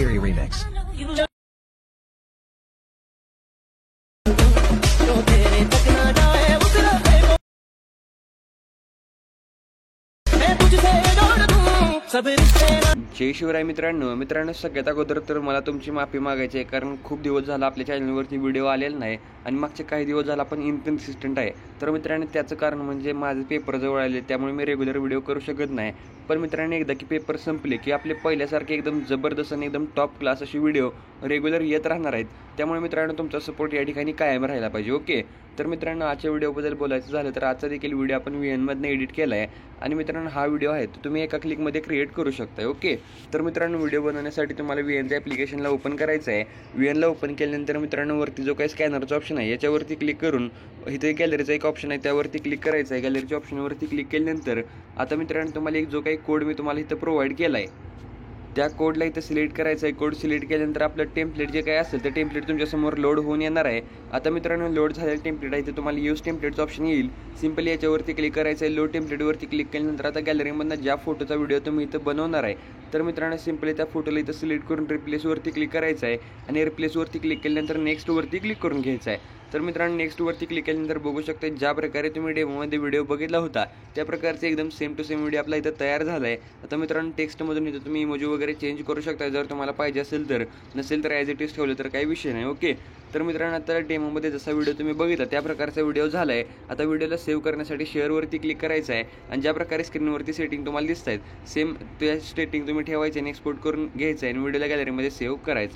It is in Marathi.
Kiri remix. जय शिवराय मित्रांनो सगळ्यात अगोदर तर मला तुमची माफी मागायची आहे, कारण खूप दिवस झाला आपल्या चॅनलवरती व्हिडिओ आलेला नाही आणि मागचे काही दिवस झाला पण इनकन्सिस्टंट आहे. तर मित्रांनो त्याचं कारण म्हणजे माझे पेपर जवळ आले, त्यामुळे मी रेग्युलर व्हिडिओ करू शकत नाही. पण मित्रांनो एकदा की पेपर संपले की आपले पहिल्यासारखे एकदम जबरदस्त आणि एकदम टॉप क्लास अशी व्हिडिओ रेग्युलर येत राहणार आहेत. त्यामुळे मित्रांनो तुमचा सपोर्ट या ठिकाणी कायम राहायला पाहिजे. ओके, तर मित्रांनो आजच्या व्हिडिओबद्दल बोलायचं झालं तर आजचा देखील व्हिडिओ आपण VN मधनं एडिट केला आहे आणि मित्रांनो हा व्हिडिओ आहे तो तुम्ही एका क्लिकमध्ये क्रिएट करू शकता. ओके, तर मित्रांनो व्हिडिओ बनवण्यासाठी तुम्हाला VNच्या ॲप्लिकेशनला ओपन करायचं आहे. VNला ओपन केल्यानंतर मित्रांनो वरती जो काही स्कॅनरचा ऑप्शन आहे याच्यावरती क्लिक करून इथे गॅलरीचा एक ऑप्शन आहे त्यावरती क्लिक करायचं आहे. गॅलरीच्या ऑप्शनवरती क्लिक केल्यानंतर आता मित्रांनो तुम्हाला एक जो काही कोड मी तुम्हाला इथं प्रोव्हाइड केला आहे त्या कोडला इथं सिलेक्ट करायचं आहे. कोड सिलेक्ट केल्यानंतर आपलं टेम्पलेट जे काही असेल ते टेम्पलेट तुमच्यासमोर लोड होऊन येणार आहे. आता मित्रांनो लोड झालेलं टेम्पलेट आहे ते तुम्हाला यूज टेम्पलेटचं ऑप्शन येईल. सिम्पली याच्यावरती क्लिक करायचं आहे. लोड टेम्पलेटवरती क्लिक केल्यानंतर आता गॅलरीमधनं ज्या फोटोचा व्हिडिओ तुम्ही इथं बनवणार आहे तर मित्रांनो सिम्पली त्या फोटोला इथं सिलेक्ट करून रिप्लेसवरती क्लिक करायचं आहे आणि रिप्लेसवरती क्लिक केल्यानंतर नेक्स्टवरती क्लिक करून घ्यायचं आहे. तर मित्रांनो नेक्स्टवरती क्लिक केल्यानंतर बघू शकता ज्या प्रकारे तुम्ही डेमोमध्ये व्हिडिओ बघितला होता त्या प्रकारचे एकदम सेम टू सेम व्हिडिओ आपला इथं तयार झाला आहे. आता मित्रांनो टेक्स्टमधून इथं तुम्ही इमोजी वगैरे चेंज करू शकता जर तुम्हाला पाहिजे असेल तर, नसेल तर ॲज इट इज ठेवलं तर काही विषय नाही. ओके, तर मित्रांनो आता डेमोमध्ये जसा व्हिडिओ तुम्ही बघितला त्या प्रकारचा व्हिडिओ झाला आहे. आता व्हिडिओला सेव्ह करण्यासाठी शेअरवरती क्लिक करायचं आहे आणि ज्या प्रकारे स्क्रीनवरती सेटिंग तुम्हाला दिसत आहेत सेम त्या सेटिंग तुम्ही ठेवायचे आणि एक्सपोर्ट करून घ्यायचं आहे आणि व्हिडिओला गॅलरीमध्ये सेव्ह करायचं आहे.